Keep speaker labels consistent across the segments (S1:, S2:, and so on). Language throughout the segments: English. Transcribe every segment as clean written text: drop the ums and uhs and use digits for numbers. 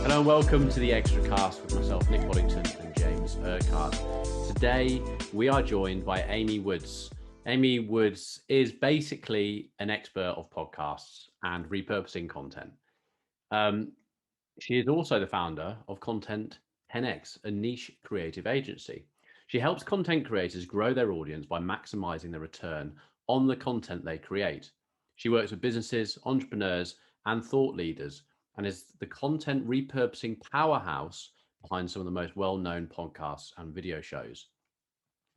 S1: Hello and welcome to the Extracast with myself, Nick Boddington, and James Urquhart. Today, we are joined by Amy Woods. Amy Woods is basically an expert of podcasts and repurposing content. She is also the founder of Content 10X, a niche creative agency. She helps content creators grow their audience by maximizing the return on the content they create. She works with businesses, entrepreneurs, and thought leaders, and is the content repurposing powerhouse behind some of the most well-known podcasts and video shows.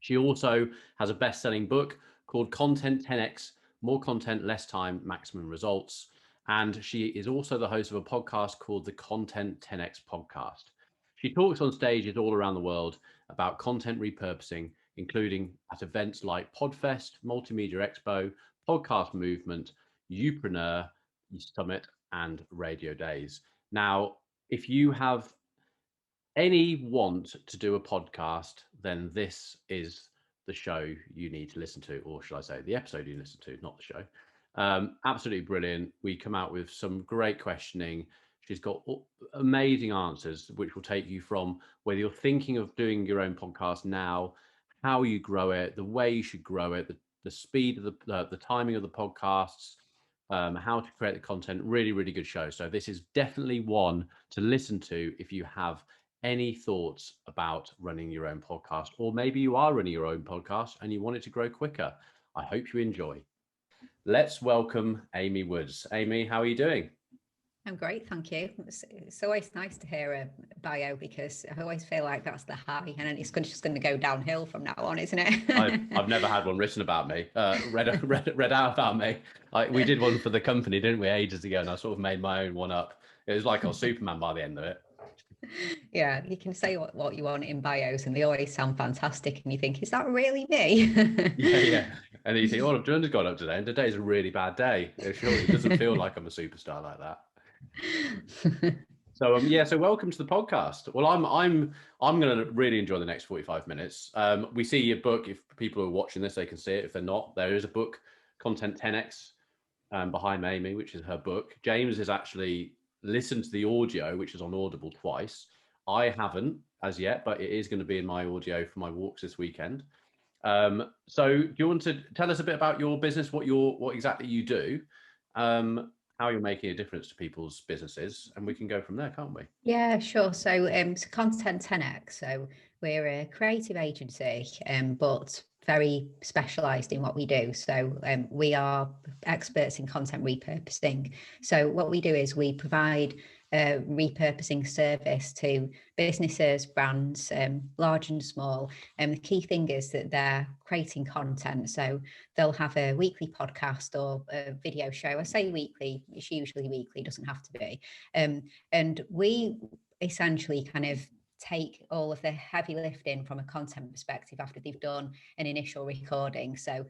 S1: She also has a best-selling book called Content 10X, More Content, Less Time, Maximum Results. And she is also the host of a podcast called the Content 10X Podcast. She talks on stages all around the world about content repurposing, including at events like PodFest Multimedia Expo, Podcast Movement, Youpreneur Summit and RadioDays. Now, if you have any want to do a podcast, then this is the show you need to listen to, or should I say the episode you listen to, not the show. Absolutely brilliant. We come out with some great questioning. She's got amazing answers, which will take you from whether you're thinking of doing your own podcast now, how you grow it, the way you should grow it, the speed of the timing of the podcasts, how to create the content. Really, really good show. So this is definitely one to listen to if you have any thoughts about running your own podcast, or maybe you are running your own podcast and you want it to grow quicker. I hope you enjoy. Let's welcome Amy Woods. Amy, how are you doing?
S2: I'm great, thank you. It's always nice to hear a bio because I always feel like that's the high, and it's just going to go downhill from now on, isn't it?
S1: I've never had one written about me, read out about me. We did one for the company, didn't we, ages ago, and I sort of made my own one up. It was like I was Superman by the end of it.
S2: Yeah, you can say what you want in bios, and they always sound fantastic, and you think, is that really me?
S1: Yeah. And then you think, oh, I've just got up today, and today's a really bad day. It doesn't feel like I'm a superstar like that. So so welcome to the podcast. Well, I'm going to really enjoy the next 45 minutes. We see your book. If people are watching this, they can see it. If they're not, there is a book, Content 10X, behind Amy, which is her book. James has actually listened to the audio, which is on Audible twice. I haven't as yet, but it is going to be in my audio for my walks this weekend. So do you want to tell us a bit about your business, what exactly you do? How you're making a difference to people's businesses, and we can go from there, can't we?
S2: Yeah, sure. So Content 10X. So we're a creative agency, but very specialised in what we do. So we are experts in content repurposing. So what we do is we provide a repurposing service to businesses, brands, large and small. And the key thing is that they're creating content. So they'll have a weekly podcast or a video show. I say weekly, it's usually weekly, doesn't have to be. And we essentially kind of take all of the heavy lifting from a content perspective after they've done an initial recording. So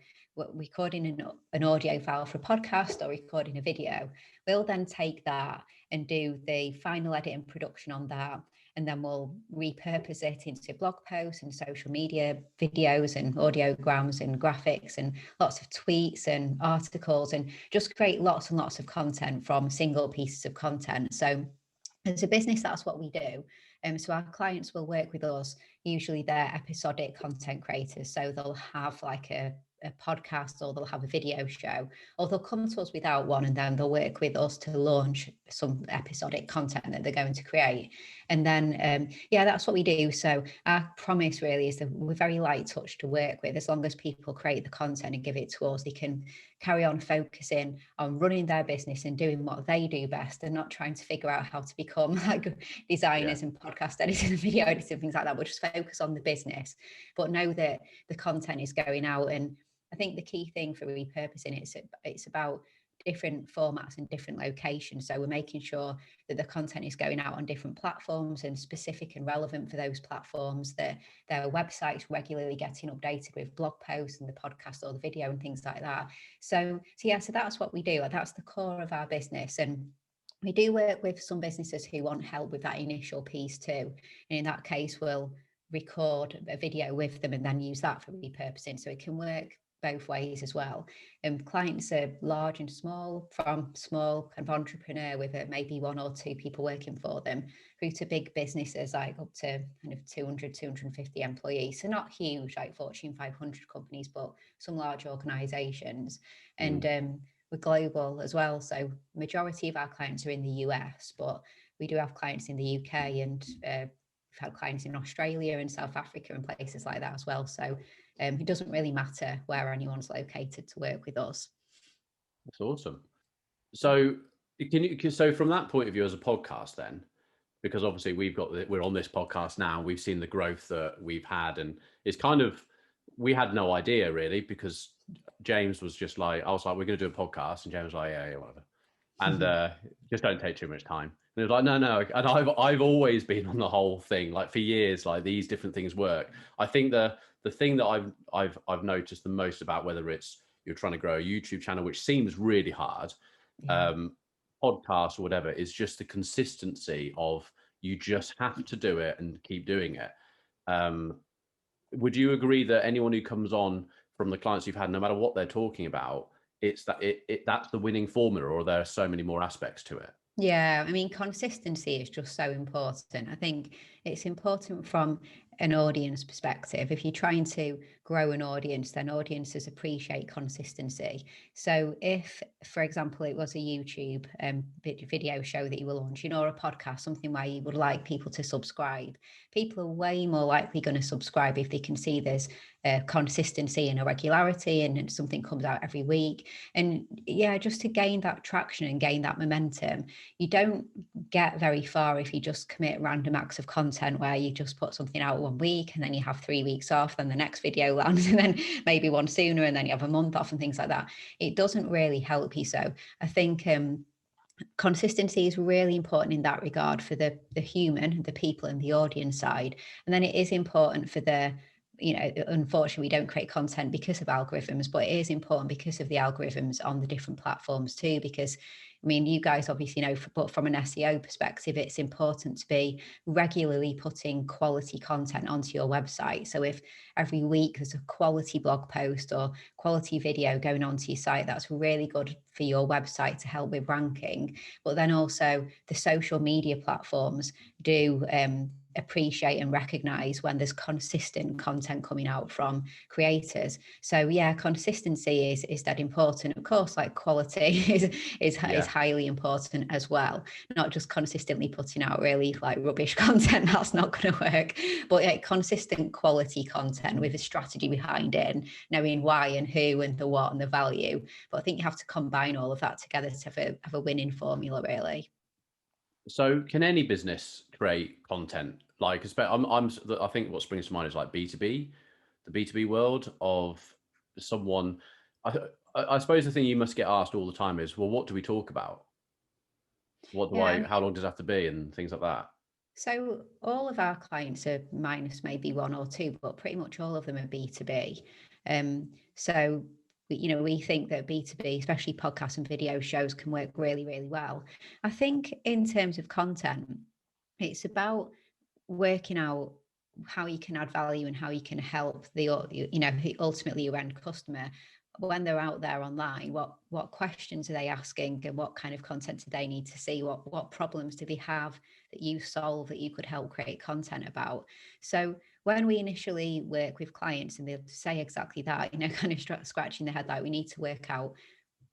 S2: recording an audio file for a podcast or recording a video, we'll then take that and do the final edit and production on that. And then we'll repurpose it into blog posts and social media videos and audiograms and graphics and lots of tweets and articles, and just create lots and lots of content from single pieces of content. So as a business, that's what we do. So our clients will work with us. Usually they're episodic content creators. So they'll have like a podcast, or they'll have a video show, or they'll come to us without one, and then they'll work with us to launch some episodic content that they're going to create. And then, that's what we do. So our promise really is that we're very light touch to work with. As long as people create the content and give it to us, they can carry on focusing on running their business and doing what they do best, and not trying to figure out how to become like designers and podcast editors and video editors and things like that. We'll just focus on the business, but know that the content is going out. And I think the key thing for repurposing, it's about different formats and different locations. So we're making sure that the content is going out on different platforms and specific and relevant for those platforms, that their websites regularly getting updated with blog posts and the podcast or the video and things like that. So that's what we do. That's the core of our business. And we do work with some businesses who want help with that initial piece too. And in that case, we'll record a video with them and then use that for repurposing. So it can work both ways as well. Clients are large and small, from small kind of entrepreneur with maybe 1 or 2 people working for them, through to big businesses like up to kind of 200, 250 employees. So not huge like Fortune 500 companies, but some large organizations. And we're global as well. So majority of our clients are in the US, but we do have clients in the UK, and we've had clients in Australia and South Africa and places like that as well. So it doesn't really matter where anyone's located to work with us.
S1: That's awesome. So so from that point of view as a podcast then, because obviously we're on this podcast now, we've seen the growth that we've had, and it's kind of, we had no idea really, because James was just like, I was like, we're going to do a podcast, and James was like, yeah, whatever. And just don't take too much time. And it was like, no. And I've always been on the whole thing, like for years, like these different things work. I think the thing that I've noticed the most about, whether it's you're trying to grow a YouTube channel, which seems really hard, podcast or whatever, is just the consistency of, you just have to do it and keep doing it. Would you agree that anyone who comes on from the clients you've had, no matter what they're talking about, it's that that's the winning formula, or there are so many more aspects to it?
S2: Yeah, I mean, consistency is just so important. I think it's important from an audience perspective. If you're trying to grow an audience, then audiences appreciate consistency. So if, for example, it was a YouTube video show that you were launching, or a podcast, something where you would like people to subscribe, people are way more likely going to subscribe if they can see there's consistency and a regularity, and something comes out every week. And yeah, just to gain that traction and gain that momentum, you don't get very far if you just commit random acts of content where you just put something out 1 week and then you have 3 weeks off, then the next video lands, and then maybe one sooner, and then you have a month off and things like that. It doesn't really help you. So I think consistency is really important in that regard for the human, the people and the audience side. And then it is important for the, unfortunately, we don't create content because of algorithms, but it is important because of the algorithms on the different platforms too. Because, I mean, you guys obviously know, but from an SEO perspective, it's important to be regularly putting quality content onto your website. So if every week there's a quality blog post or quality video going onto your site, that's really good for your website to help with ranking. But then also the social media platforms do appreciate and recognize when there's consistent content coming out from creators. So yeah, consistency is that important. Of course, like quality is highly important as well. Not just consistently putting out really like rubbish content, that's not going to work. But consistent quality content with a strategy behind it, and knowing why and who and the what and the value. But I think you have to combine all of that together to have a winning formula, really.
S1: So can any business create content? Like, I think what springs to mind is like B2B, the B2B world of someone. I suppose the thing you must get asked all the time is, well, what do we talk about? How long does it have to be, and things like that?
S2: So all of our clients are minus maybe 1 or 2, but pretty much all of them are B2B. So we think that B2B, especially podcasts and video shows, can work really, really well. I think in terms of content, it's about working out how you can add value and how you can help ultimately your end customer when they're out there online. What questions are they asking, and what kind of content do they need to see? What problems do they have that you solve that you could help create content about? So when we initially work with clients and they say exactly that, kind of scratching their head, like, we need to work out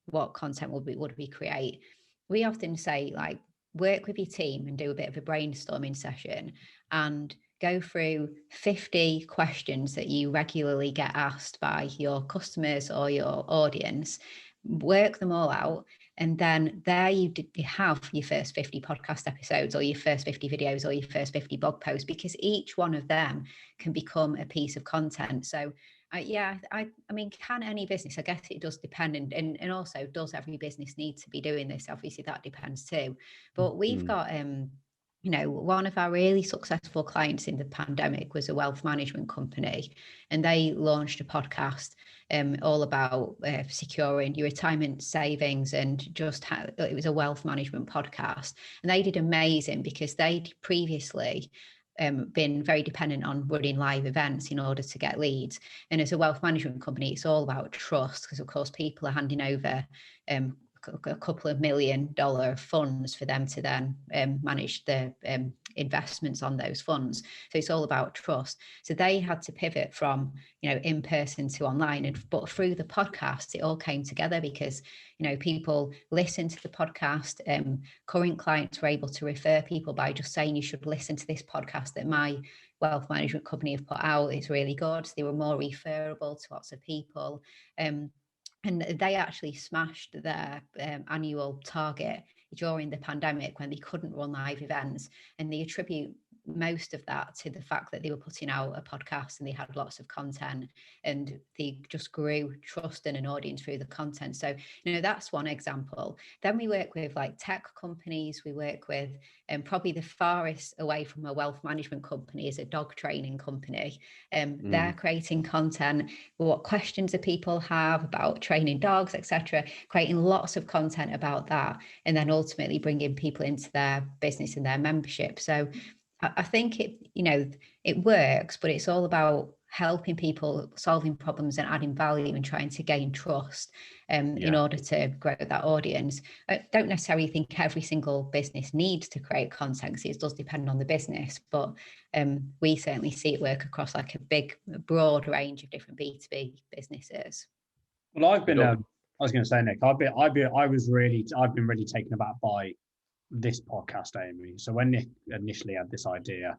S2: what content would we create. We often say, like, work with your team and do a bit of a brainstorming session and go through 50 questions that you regularly get asked by your customers or your audience, work them all out. And then there you have your first 50 podcast episodes, or your first 50 videos, or your first 50 blog posts, because each one of them can become a piece of content. So I mean, can any business? I guess it does depend. And also, does every business need to be doing this? Obviously, that depends too. But we've got, one of our really successful clients in the pandemic was a wealth management company, and they launched a podcast all about securing your retirement savings, and it was a wealth management podcast. And they did amazing because they previously been very dependent on running live events in order to get leads. And as a wealth management company, it's all about trust, because of course people are handing over a couple of $1 million funds for them to then manage the investments on those funds. So it's all about trust. So they had to pivot from, in person to online, but through the podcast, it all came together because, people listened to the podcast. Current clients were able to refer people by just saying, you should listen to this podcast that my wealth management company have put out. It's really good. They were more referable to lots of people. And they actually smashed their annual target during the pandemic when they couldn't run live events. And they attribute most of that to the fact that they were putting out a podcast and they had lots of content, and they just grew trust in an audience through the content. So, that's one example. Then we work with like tech companies. We work with, probably the farthest away from a wealth management company is a dog training company. They're creating content. What questions do people have about training dogs, etc., creating lots of content about that, and then ultimately bringing people into their business and their membership. So I think it works, but it's all about helping people, solving problems and adding value and trying to gain trust in order to grow that audience. I don't necessarily think every single business needs to create content, because it does depend on the business, but we certainly see it work across like a big, broad range of different B2B businesses.
S3: Well, I've been, I was going to say, Nick, I've been really taken aback by this podcast, Amy. So when Nick initially had this idea,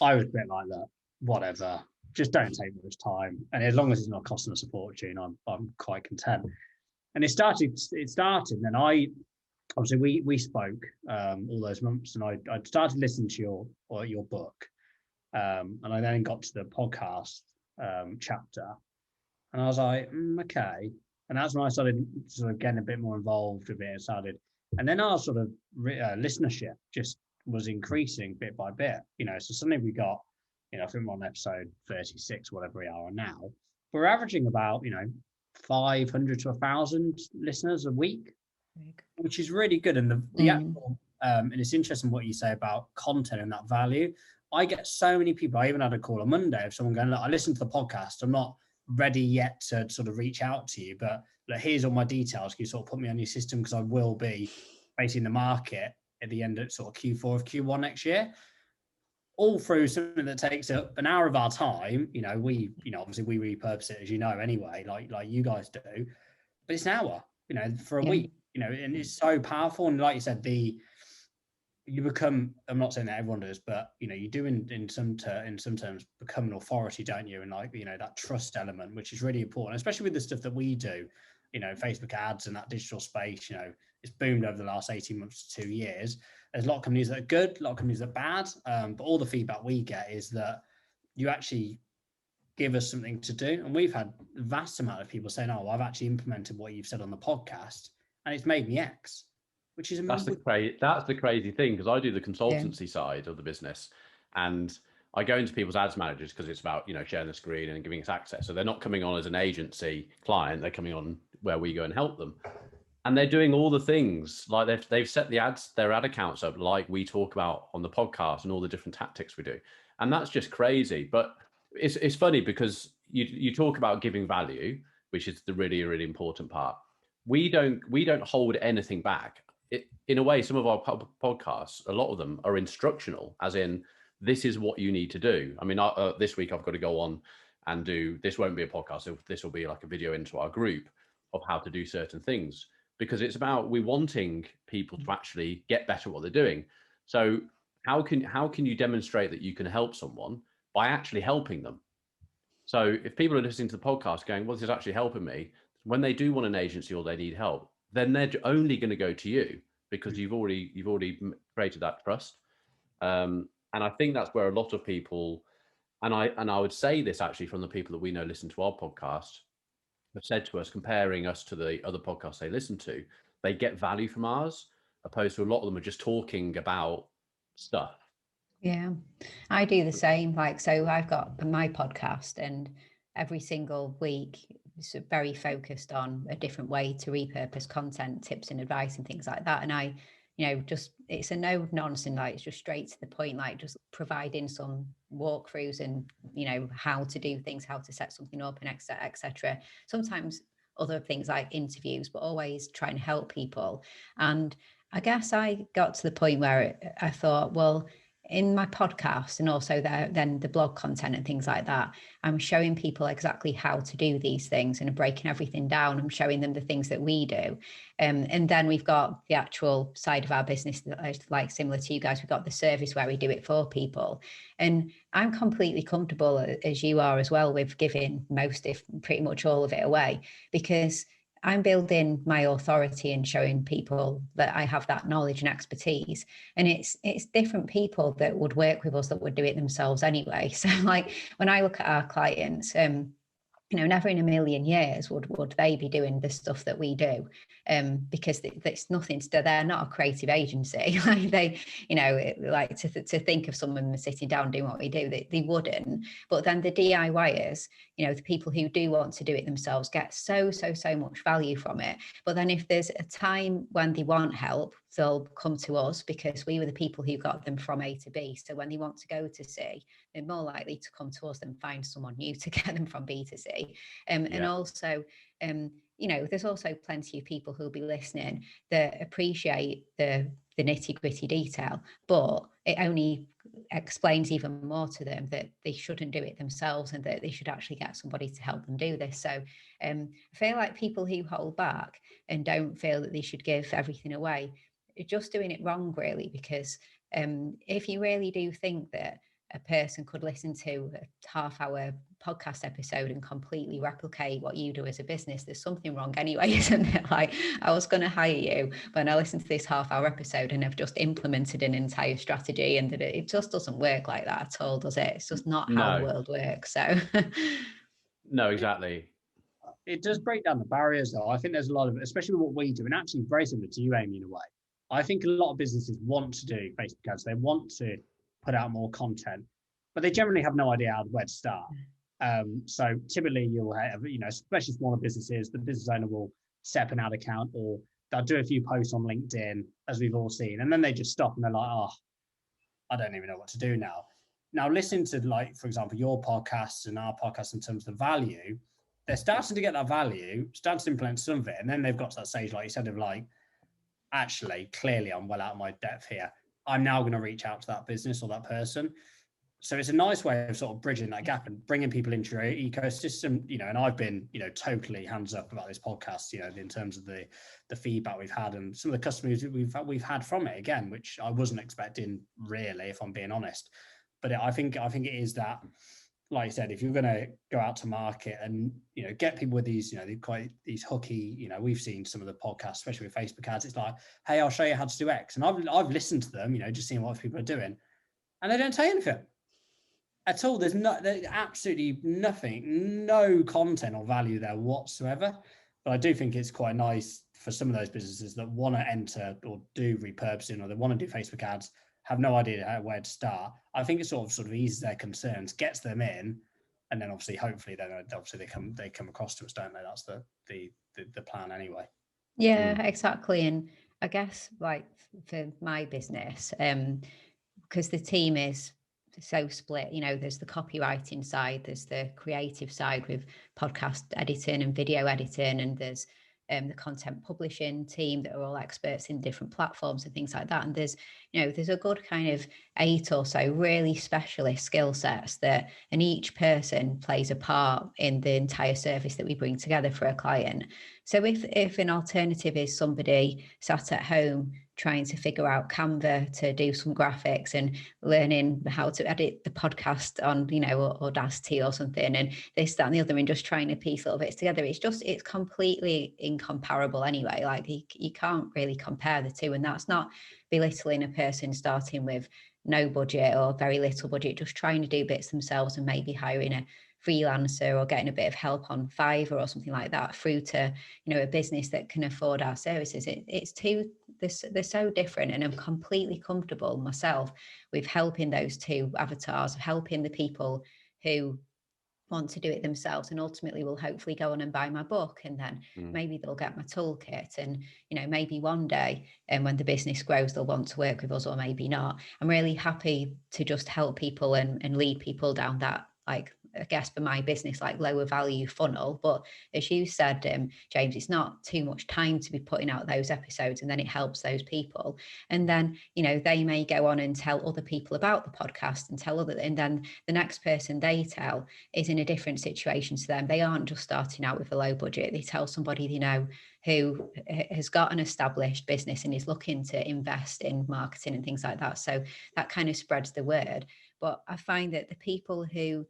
S3: I was a bit like that, whatever, just don't take much time, and as long as it's not costing us a fortune, I'm quite content. And it started, and I obviously we spoke all those months, and I started listening to your book, and I then got to the podcast chapter, and I was like, okay, and that's when I started sort of getting a bit more involved with it. And then our sort of listenership just was increasing bit by bit, so suddenly we got, I think we're on episode 36, whatever we are now. We're averaging about, 500 to 1,000 listeners a week, which is really good. And the actual, and it's interesting what you say about content and that value. I get so many people, I even had a call on Monday of someone going, look, I listened to the podcast, I'm not ready yet to sort of reach out to you, but look, here's all my details. Can you sort of put me on your system? Because I will be facing the market at the end of sort of Q4 of Q1 next year, all through something that takes up an hour of our time. Obviously we repurpose it, as anyway, like you guys do, but it's an hour, for a week, and it's so powerful. And like you said, you become, I'm not saying that everyone does, but you do in some terms become an authority, don't you? And that trust element, which is really important, especially with the stuff that we do, Facebook ads and that digital space, it's boomed over the last 18 months to 2 years. There's a lot of companies that are good, a lot of companies that are bad, but all the feedback we get is that you actually give us something to do. And we've had a vast amount of people saying, oh, I've actually implemented what you've said on the podcast and it's made me X. Which is
S1: that's the crazy thing, because I do the consultancy side of the business, and I go into people's ads managers because it's about sharing the screen and giving us access. So they're not coming on as an agency client; they're coming on where we go and help them, and they're doing all the things like they've set their ad accounts up like we talk about on the podcast and all the different tactics we do, and that's just crazy. But it's funny because you talk about giving value, which is the really, really important part. We don't hold anything back. In a way, some of our podcasts, a lot of them are instructional, as in, this is what you need to do. I mean, this week I've got to go on and do, this won't be a podcast, this will be like a video into our group of how to do certain things, because it's about, we wanting people to actually get better at what they're doing. So how can you demonstrate that you can help someone? By actually helping them. So if people are listening to the podcast going, well, this is actually helping me, when they do want an agency or they need help, then they're only going to go to you, because you've already created that trust. And I think that's where a lot of people, and I would say this actually from the people that we know listen to our podcast, have said to us, comparing us to the other podcasts they listen to, they get value from ours, opposed to a lot of them are just talking about stuff.
S2: Yeah, I do the same. So I've got my podcast, and every single week it's very focused on a different way to repurpose content, tips and advice and things like that. And I just, it's a no nonsense, like it's just straight to the point, like just providing some walkthroughs and, how to do things, how to set something up and etc. Sometimes other things like interviews, but always trying to help people. And I guess I got to the point where I thought, well, in my podcast and also then the blog content and things like that, I'm showing people exactly how to do these things and breaking everything down. I'm showing them the things that we do. And then we've got the actual side of our business that is like similar to you guys. We've got the service where we do it for people. And I'm completely comfortable, as you are as well, with giving most, if pretty much all of it away, because I'm building my authority and showing people that I have that knowledge and expertise. And it's different people that would work with us that would do it themselves anyway. So like when I look at our clients, never in a million years would they be doing the stuff that we do, because it's nothing to do. They're not a creative agency. Like they, like to think of someone sitting down doing what we do, they wouldn't. But then the DIYers, the people who do want to do it themselves get so much value from it. But then if there's a time when they want help, they'll come to us because we were the people who got them from A to B. So when they want to go to C, they're more likely to come to us than find someone new to get them from B to C. And also, there's also plenty of people who'll be listening that appreciate the nitty gritty detail, but it only explains even more to them that they shouldn't do it themselves and that they should actually get somebody to help them do this. So I feel like people who hold back and don't feel that they should give everything away are just doing it wrong, really, because if you really do think that a person could listen to a half-hour podcast episode and completely replicate what you do as a business, there's something wrong anyway, isn't it? Like, I was going to hire you, but I listened to this half-hour episode and I've just implemented an entire strategy, and it just doesn't work like that at all, does it? It's just not how the world works. So
S1: no, exactly.
S3: It does break down the barriers, though. I think there's a lot of, especially what we do, and actually very similar to you, Amy, in a way. I think a lot of businesses want to do Facebook ads. They want to put out more content, but they generally have no idea where to start. So typically you'll have, especially smaller businesses, the business owner will set up an ad account, or they'll do a few posts on LinkedIn, as we've all seen, and then they just stop and they're like, oh, I don't even know what to do now. Now, listen to, like, for example, your podcasts and our podcast in terms of the value. They're starting to get that value, starting to implement some of it, and then they've got to that stage, like you said, of like, actually, clearly I'm well out of my depth here. I'm now going to reach out to that business or that person. So it's a nice way of sort of bridging that gap and bringing people into your ecosystem, and I've been, totally hands up about this podcast, in terms of the feedback we've had and some of the customers we've had from it, again, which I wasn't expecting, really, if I'm being honest. But I think it is that, like I said, if you're going to go out to market and, get people with these, these hooky, we've seen some of the podcasts, especially with Facebook ads, it's like, hey, I'll show you how to do X. And I've listened to them, just seeing what people are doing, and they don't tell you anything at all. There's absolutely nothing, no content or value there whatsoever. But I do think it's quite nice for some of those businesses that want to enter or do repurposing, or they want to do Facebook ads, have no idea where to start. I think it sort of eases their concerns, gets them in, and then hopefully they come across to us, don't they? That's the plan anyway.
S2: Yeah, exactly. And I guess, like, for my business, because the team is so split, there's the copywriting side, there's the creative side with podcast editing and video editing, and there's the content publishing team that are all experts in different platforms and things like that. And there's a good kind of 8 or so really specialist skill sets and each person plays a part in the entire service that we bring together for a client. So if an alternative is somebody sat at home trying to figure out Canva to do some graphics and learning how to edit the podcast on, Audacity or something, and this, that, and the other, and just trying to piece little bits together, it's completely incomparable anyway. Like, you can't really compare the two. And that's not belittling a person starting with no budget or very little budget, just trying to do bits themselves and maybe hiring a freelancer or getting a bit of help on Fiverr or something like that, through to a business that can afford our services. They're so different, and I'm completely comfortable myself with helping those two avatars, helping the people who want to do it themselves and ultimately will hopefully go on and buy my book, and then maybe they'll get my toolkit, and maybe one day and when the business grows they'll want to work with us, or maybe not. I'm really happy to just help people and lead people down that, like, I guess for my business, like lower value funnel. But as you said, James, it's not too much time to be putting out those episodes, and then it helps those people. And then, they may go on and tell other people about the podcast and then the next person they tell is in a different situation to them. They aren't just starting out with a low budget. They tell somebody who has got an established business and is looking to invest in marketing and things like that. So that kind of spreads the word. But I find that the people who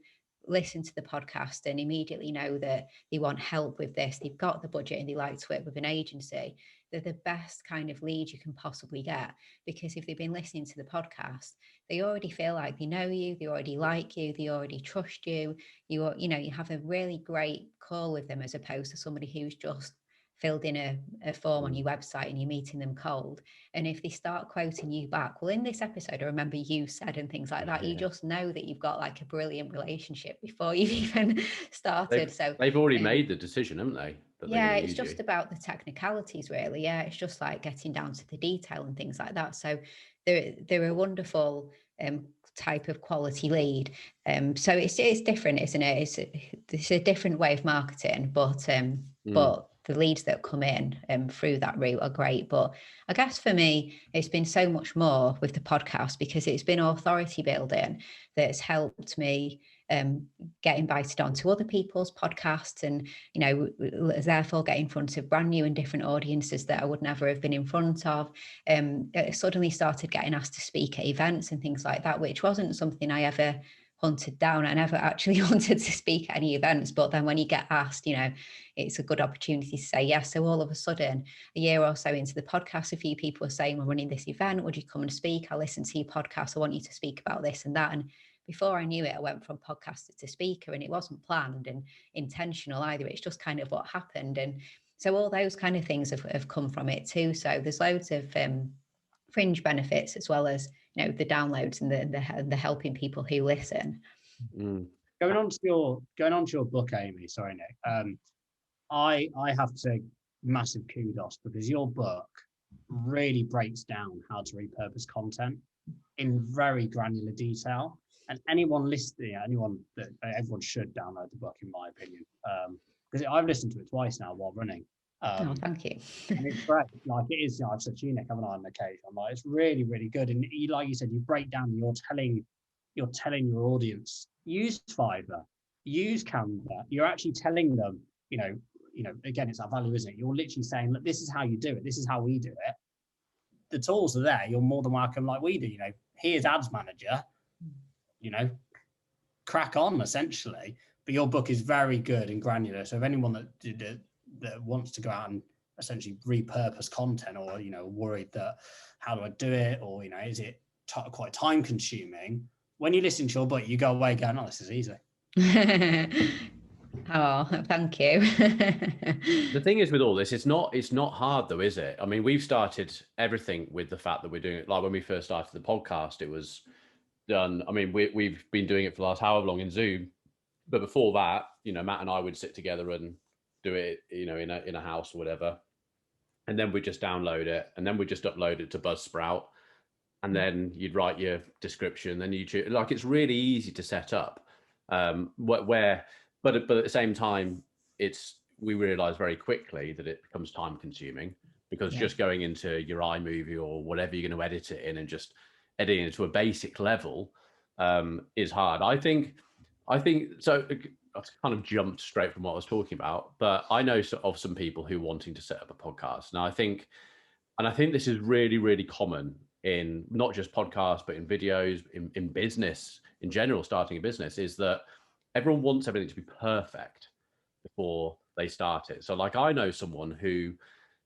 S2: listen to the podcast and immediately know that they want help with this, they've got the budget and they like to work with an agency, they're the best kind of lead you can possibly get. Because if they've been listening to the podcast, they already feel like they know you, they already like you, they already trust you. You have a really great call with them, as opposed to somebody who's just filled in a form on your website and you're meeting them cold. And if they start quoting you back, well, in this episode, I remember you said, and things like that, you just know that you've got like a brilliant relationship before you've even started.
S1: They've already made the decision, haven't they?
S2: It's just about the technicalities, really. Yeah, it's just like getting down to the detail and things like that. So they're a wonderful type of quality lead. So it's different, isn't it? It's a different way of marketing, but the leads that come in through that route are great. But I guess for me, it's been so much more with the podcast, because it's been authority building that's helped me get invited onto other people's podcasts, and therefore get in front of brand new and different audiences that I would never have been in front of. Suddenly started getting asked to speak at events and things like that, which wasn't something I ever hunted down. I never actually wanted to speak at any events, but then when you get asked, it's a good opportunity to say yes. So all of a sudden, a year or so into the podcast, a few people were saying, we're running this event, would you come and speak? I listen to your podcast, I want you to speak about this and that. And before I knew it, I went from podcaster to speaker, and it wasn't planned and intentional either. It's just kind of what happened. And so all those kind of things have come from it too. So there's loads of fringe benefits, as well as the downloads and the helping people who listen.
S3: Going on to your book, Amy. Sorry, Nick. I have to massive kudos, because your book really breaks down how to repurpose content in very granular detail. And everyone should download the book, in my opinion, because I've listened to it twice now while running.
S2: Thank you.
S3: And it's great. Like, it is, I've said to you, Nick, haven't I, on occasion? Like, it's really, really good. And like you said, you break down, you're telling your audience, use Fiverr, use Canva. You're actually telling them, again, it's our value, isn't it? You're literally saying, look, this is how you do it. This is how we do it. The tools are there. You're more than welcome, like we do. Here's Ads Manager. Crack on, essentially. But your book is very good and granular. So if anyone that wants to go out and essentially repurpose content, or worried that how do I do it, or is it quite time consuming, when you listen to your book, you go away going, oh, this is easy.
S2: Oh, thank you.
S1: The thing is with all this, it's not hard though, is it? I mean, we've started everything with the fact that we're doing it. Like when we first started the podcast, it was done. I mean, we've been doing it for the last however long in Zoom, but before that, Matt and I would sit together and do it, in a house or whatever, and then we just download it, and then we just upload it to Buzzsprout, and then you'd write your description, then YouTube. Like, it's really easy to set up. But at the same time, we realize very quickly that it becomes time consuming, because just going into your iMovie or whatever you're going to edit it in and just editing it to a basic level is hard. I think so. I've kind of jumped straight from what I was talking about, but I know of some people who are wanting to set up a podcast. Now, I think this is really, really common in not just podcasts, but in videos, in business in general, starting a business, is that everyone wants everything to be perfect before they start it. So like, I know someone who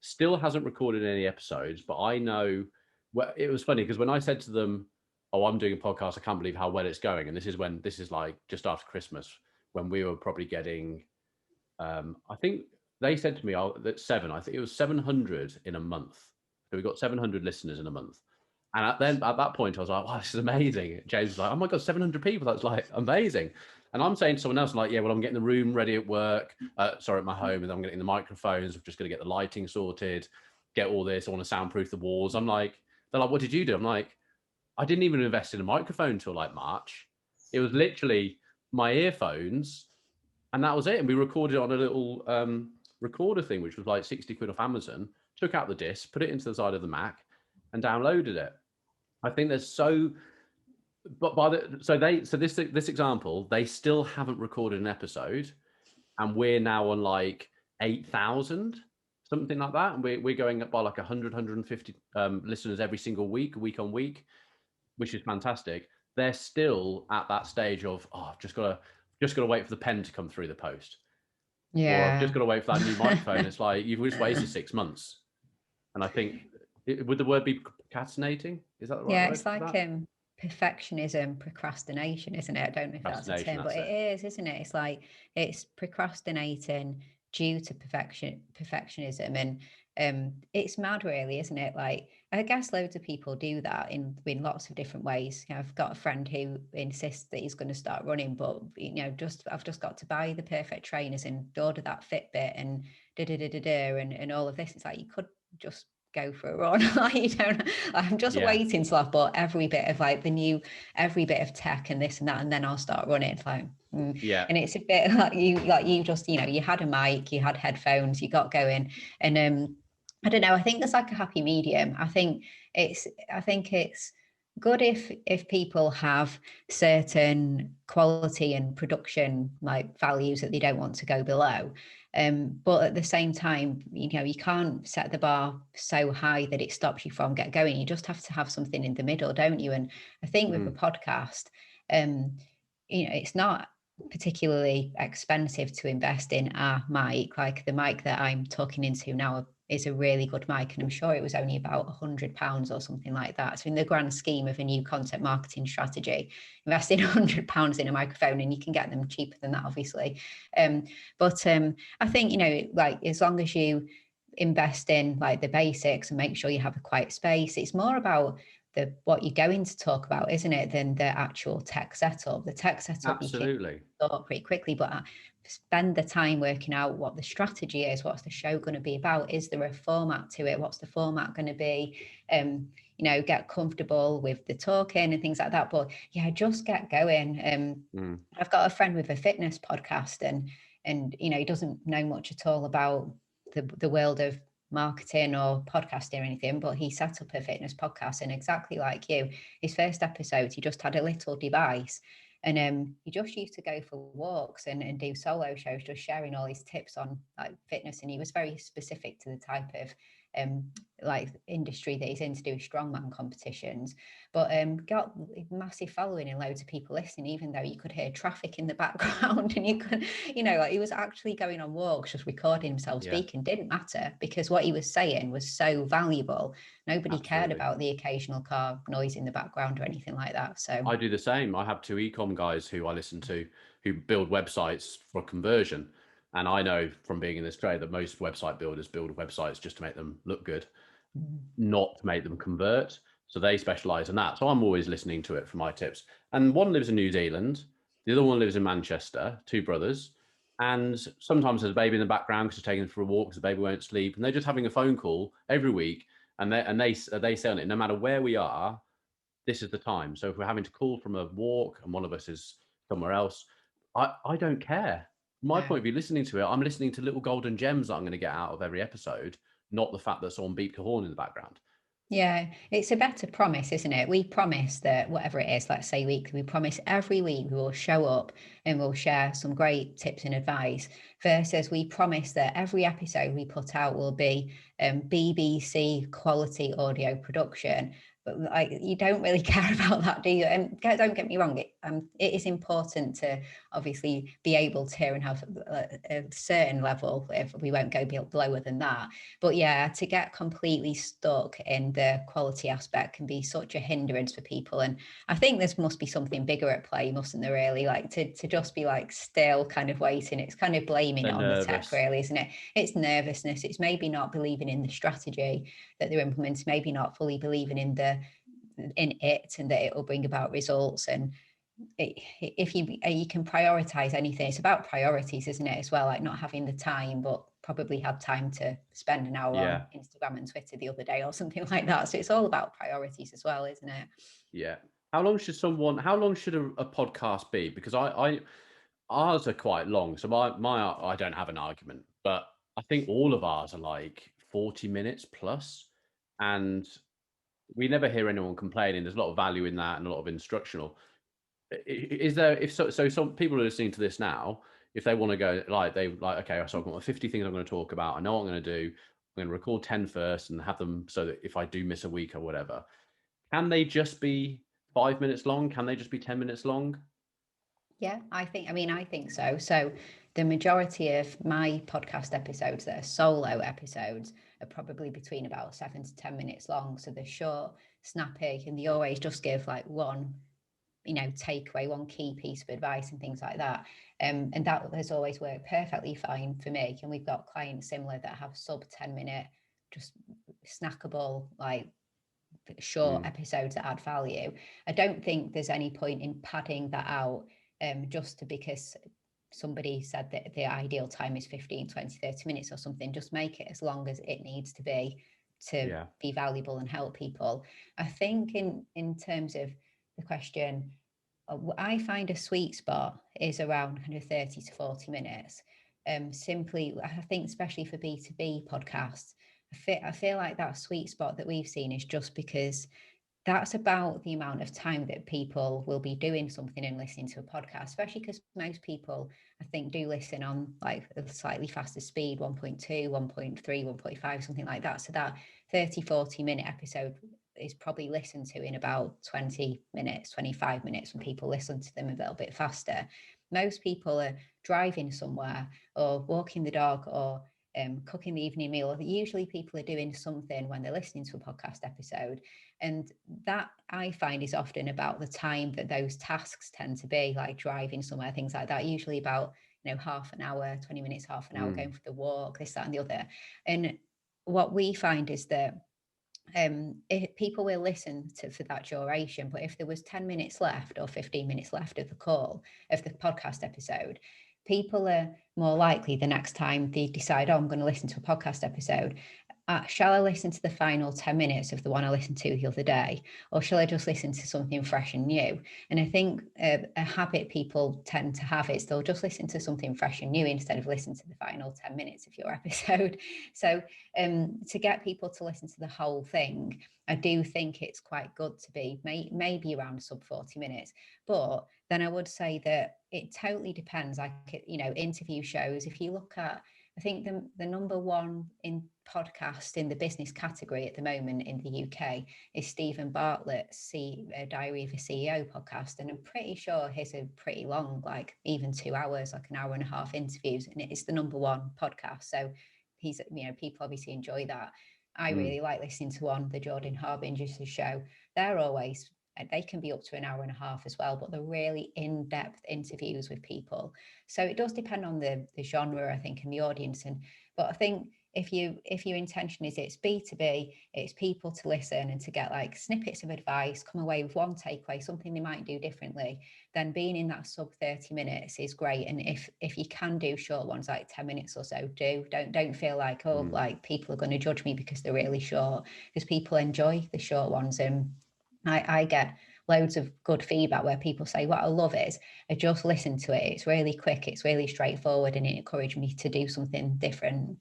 S1: still hasn't recorded any episodes, but I know, well, it was funny because when I said to them, oh, I'm doing a podcast, I can't believe how well it's going. And this is like just after Christmas, when we were probably getting, I think they said to me, that I think it was 700 in a month. So we got 700 listeners in a month. And at that point, I was like, wow, this is amazing. James was like, oh my God, 700 people. That's like amazing. And I'm saying to someone else, like, yeah, well, I'm getting the room ready at work, at my home, and I'm getting the microphones. I'm just going to get the lighting sorted, get all this. I want to soundproof the walls. I'm like, they're like, what did you do? I'm like, I didn't even invest in a microphone until like March. It was literally my earphones, and that was it. And we recorded on a little recorder thing, which was like 60 quid off Amazon. Took out the disc, put it into the side of the Mac, and downloaded it. I think there's so, but this example, they still haven't recorded an episode, and we're now on like 8,000, something like that, and we're going up by like 150 listeners every single week on week, which is fantastic. They're still at that stage of, oh, I've just got to wait for the pen to come through the post, or I've just got to wait for that new microphone. It's like you've just wasted 6 months. And I think, would the word be procrastinating? Is that the right word?
S2: Yeah, it's like perfectionism, procrastination, isn't it? I don't know if that's a term, but it is, isn't it? It's like it's procrastinating due to perfectionism, and it's mad, really, isn't it? Like, I guess loads of people do that in lots of different ways. You know, I've got a friend who insists that he's going to start running, but I've just got to buy the perfect trainers and order that Fitbit and and all of this. It's like you could just go for a run. I'm just waiting till I've bought every bit of like every bit of tech and this and that, and then I'll start running. It's like, and it's a bit like you just, you had a mic, you had headphones, you got going, and I don't know, I think there's like a happy medium. I think it's good if people have certain quality and production like values that they don't want to go below. But at the same time, you can't set the bar so high that it stops you from get going. You just have to have something in the middle, don't you? And I think with a podcast, it's not particularly expensive to invest in a mic. Like the mic that I'm talking into now is a really good mic, and I'm sure it was only about £100 or something like that. So in the grand scheme of a new content marketing strategy, investing £100 in a microphone, and you can get them cheaper than that, obviously. But I think, like, as long as you invest in like the basics and make sure you have a quiet space, it's more about what you're going to talk about, isn't it, than the actual tech setup. The tech setup,
S1: absolutely,
S2: you can sort pretty quickly, but spend the time working out what the strategy is. What's the show going to be about? Is there a format to it? What's the format going to be? Get comfortable with the talking and things like that. But yeah, just get going. I've got a friend with a fitness podcast, and he doesn't know much at all about the world of marketing or podcasting or anything, but he set up a fitness podcast, and exactly like you, his first episode, he just had a little device, and he just used to go for walks and do solo shows, just sharing all his tips on like fitness. And he was very specific to the type of like industry that he's in, to do strongman competitions, but got a massive following and loads of people listening, even though you could hear traffic in the background, and you could, like, he was actually going on walks, just recording himself speaking. Didn't matter, because what he was saying was so valuable. Nobody cared about the occasional car noise in the background or anything like that. So
S1: I do the same. I have 2 ecom guys who I listen to who build websites for conversion. And I know from being in this trade that most website builders build websites just to make them look good, not to make them convert. So they specialize in that. So I'm always listening to it for my tips. And one lives in New Zealand. The other one lives in Manchester, 2 brothers. And sometimes there's a baby in the background because they're taking them for a walk because the baby won't sleep. And they're just having a phone call every week. And they say on it, no matter where we are, this is the time. So if we're having to call from a walk and one of us is somewhere else, I don't care. From my point of view, listening to it, I'm listening to little golden gems that I'm going to get out of every episode, not the fact that someone beeped a horn in the background.
S2: Yeah, it's a better promise, isn't it? We promise that whatever it is, let's say weekly, we promise every week we will show up and we'll share some great tips and advice, versus we promise that every episode we put out will be BBC quality audio production. But like, you don't really care about that, do you? And don't get me wrong, it is important to obviously be able to hear and have a certain level. If we won't go lower than that, but yeah, to get completely stuck in the quality aspect can be such a hindrance for people. And I think there must be something bigger at play, mustn't there? Really, like to just be like still kind of waiting. It's kind of blaming it on the tech, really, isn't it? It's nervousness. It's maybe not believing in the strategy that they're implementing, maybe not fully believing in it and that it will bring about results. And if you can prioritize anything, it's about priorities, isn't it, as well, like not having the time, but probably had time to spend an hour on Instagram and Twitter the other day or something like that. So it's all about priorities as well, isn't it?
S1: Yeah. How long should a podcast be? Because ours are quite long. So I don't have an argument, but I think all of ours are like 40 minutes plus, and we never hear anyone complaining. There's a lot of value in that and a lot of instructional. Is there, if so some people are listening to this now, if they want to go okay, so I've got 50 things I'm going to talk about, I know what I'm going to do, I'm going to record 10 first and have them so that if I do miss a week or whatever, can they just be 5 minutes long? Can they just be 10 minutes long?
S2: Yeah, I think so. So the majority of my podcast episodes that are solo episodes are probably between about 7 to 10 minutes long. So they're short, snappy, and they always just give like one, takeaway, one key piece of advice and things like that. And that has always worked perfectly fine for me. And we've got clients similar that have sub 10-minute, just snackable, like short episodes that add value. I don't think there's any point in padding that out because somebody said that the ideal time is 15, 20, 30 minutes or something. Just make it as long as it needs to be be valuable and help people. I think in terms of the question, I find a sweet spot is around kind of 30 to 40 minutes. Simply, I think especially for B2B podcasts, I feel like that sweet spot that we've seen is just because that's about the amount of time that people will be doing something and listening to a podcast, especially because most people, I think, do listen on like a slightly faster speed, 1.2, 1.3, 1.5, something like that. So that 30, 40-minute episode is probably listened to in about 20 minutes, 25 minutes when people listen to them a little bit faster. Most people are driving somewhere or walking the dog or cooking the evening meal. Usually people are doing something when they're listening to a podcast episode. And that I find is often about the time that those tasks tend to be, like driving somewhere, things like that, usually about, half an hour, 20 minutes, half an hour, going for the walk, this, that, and the other. And what we find is that if people will listen for that duration, but if there was 10 minutes left or 15 minutes left of the podcast episode, people are more likely the next time they decide, I'm going to listen to a podcast episode, shall I listen to the final 10 minutes of the one I listened to the other day, or shall I just listen to something fresh and new? And I think a habit people tend to have is they'll just listen to something fresh and new instead of listen to the final 10 minutes of your episode. So to get people to listen to the whole thing, I do think it's quite good to be maybe around sub 40 minutes. But then I would say that it totally depends. Like, interview shows, if you look at, I think the number one in podcast in the business category at the moment in the UK is Stephen Bartlett's Diary of a CEO podcast. And I'm pretty sure his are pretty long, like even 2 hours, like an hour and a half interviews. And it's the number one podcast. So he's, people obviously enjoy that. I really like listening to the Jordan Harbinger's show. They can be up to an hour and a half as well, but they're really in-depth interviews with people. So it does depend on the genre, I think, and the audience. But I think if your intention is it's B2B, it's people to listen and to get like snippets of advice, come away with one takeaway, something they might do differently, then being in that sub 30 minutes is great. And if you can do short ones, like 10 minutes or so, don't feel like, like people are going to judge me because they're really short, because people enjoy the short ones. And I get loads of good feedback where people say, what I love is I just listen to it. It's really quick. It's really straightforward. And it encouraged me to do something different.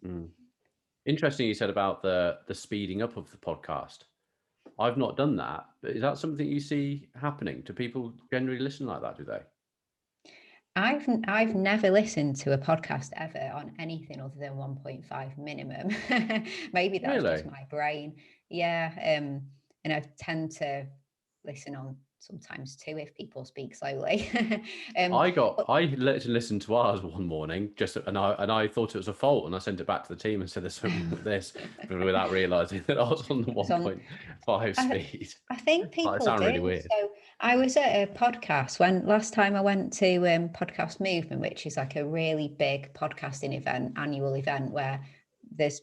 S1: Interesting you said about the speeding up of the podcast. I've not done that, but is that something you see happening? Do people generally listen like that, do they?
S2: I've never listened to a podcast ever on anything other than 1.5 minimum. Maybe that's just my brain. Yeah. And I tend to listen on sometimes too if people speak slowly.
S1: I listened to ours one morning and I thought it was a fault, and I sent it back to the team and said there's something wrong with this without realizing that I was on the 1.5 speed.
S2: I think people
S1: sound really weird.
S2: So I was at a podcast last time I went to Podcast Movement, which is like a really big podcasting event, annual event where there's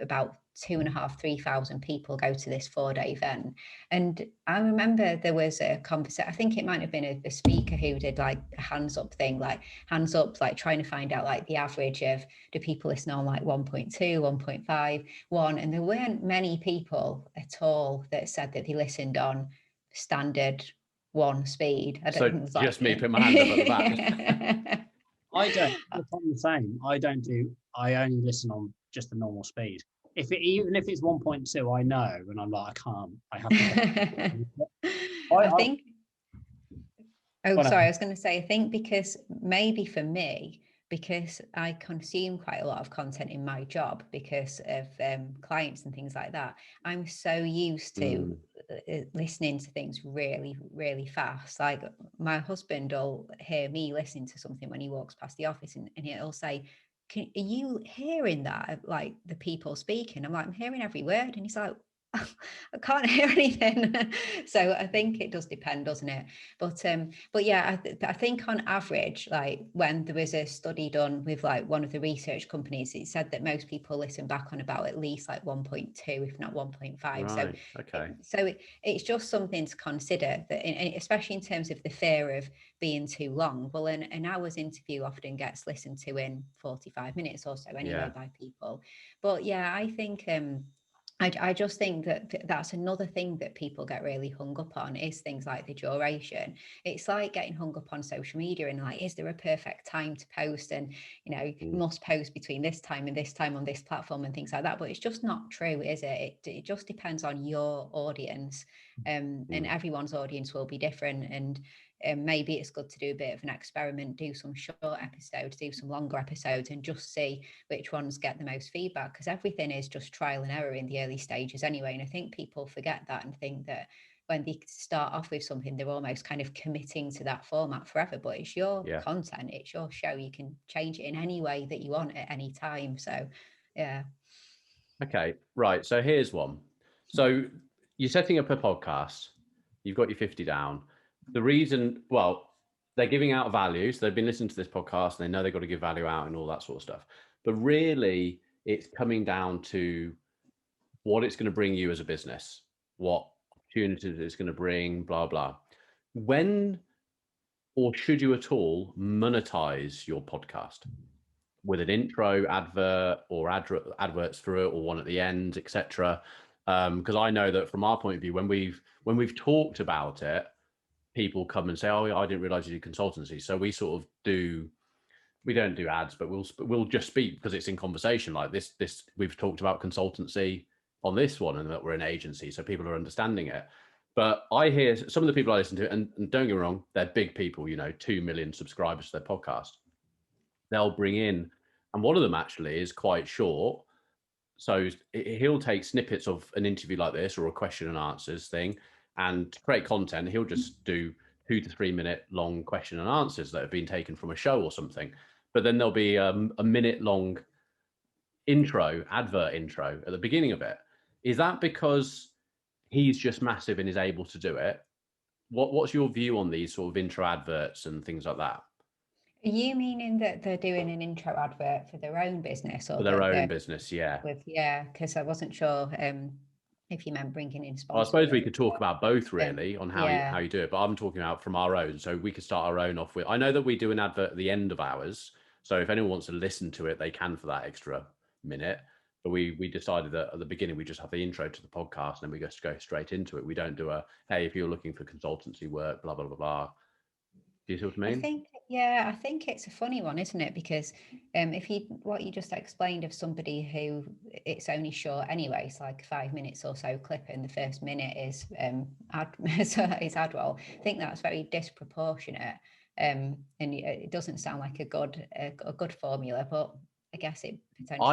S2: about 2,500, 3,000 people go to this 4-day event. And I remember there was a conversation, I think it might have been a speaker who did like a hands up thing, like hands up, like trying to find out like the average of, do people listen on like 1.2, 1.5, 1, and there weren't many people at all that said that they listened on standard 1 speed.
S1: So just me put my hand up at the back.
S3: I don't. I'm the same. I only listen on just the normal speed. Even if it's 1.2, I know, and I'm like, I can't. I have to. I think.
S2: Oh, sorry. I was going to say, I think because maybe for me, because I consume quite a lot of content in my job because of clients and things like that, I'm so used to listening to things really, really fast. Like my husband will hear me listening to something when he walks past the office, and he'll say, are you hearing that? Like the people speaking? I'm like, I'm hearing every word. And he's like, I can't hear anything. So I think it does depend, doesn't it? But yeah, I think on average, like when there was a study done with like one of the research companies, it said that most people listen back on about at least like 1.2, if not 1.5.
S1: Right,
S2: So it's just something to consider, that especially in terms of the fear of being too long. Well, an hour's interview often gets listened to in 45 minutes or so anyway by people. But yeah, I think I just think that that's another thing that people get really hung up on, is things like the duration. It's like getting hung up on social media and like, is there a perfect time to post? And, you must post between this time and this time on this platform and things like that. But it's just not true, is it? It just depends on your audience, and everyone's audience will be different. And maybe it's good to do a bit of an experiment, do some short episodes, do some longer episodes, and just see which ones get the most feedback, because everything is just trial and error in the early stages anyway. And I think people forget that and think that when they start off with something, they're almost kind of committing to that format forever. But it's your content, it's your show. You can change it in any way that you want at any time. So yeah.
S1: Okay, right. So here's one. So you're setting up a podcast, you've got your 50 down. The reason, well, they're giving out value. So they've been listening to this podcast and they know they've got to give value out and all that sort of stuff. But really, it's coming down to what it's going to bring you as a business, what opportunities it's going to bring, blah, blah. When or should you at all monetize your podcast with an intro advert or adverts through it, or one at the end, etc.? Because I know that from our point of view, when we've talked about it, people come and say, "Oh, I didn't realize you did consultancy." So we sort of do. We don't do ads, but we'll just speak because it's in conversation like this. We've talked about consultancy on this one, and that we're an agency, so people are understanding it. But I hear some of the people I listen to, and don't get me wrong, they're big people. 2 million subscribers to their podcast. They'll bring in, and one of them actually is quite short. So he'll take snippets of an interview like this or a question and answers thing, and to create content, he'll just do 2 to 3 minute long question and answers that have been taken from a show or something. But then there'll be a minute long advert intro at the beginning of it. Is that because he's just massive and is able to do it? What's your view on these sort of intro adverts and things like that?
S2: Are you meaning that they're doing an intro advert for their own business, or
S1: for their own business?
S2: Because I wasn't sure if you meant bringing in sponsors.
S1: Well, I suppose we could talk about both really on how you do it, but I'm talking about from our own. So we could start our own off with, I know that we do an advert at the end of ours. So if anyone wants to listen to it, they can for that extra minute. But we decided that at the beginning, we just have the intro to the podcast and then we just go straight into it. We don't do hey, if you're looking for consultancy work, blah, blah, blah, blah. Do you see what I mean?
S2: I think it's a funny one, isn't it? Because what you just explained of somebody who it's only short anyway, it's like 5 minutes or so clip, and the first minute is ad roll. I think that's very disproportionate, and it doesn't sound like a good formula, but I guess it potentially.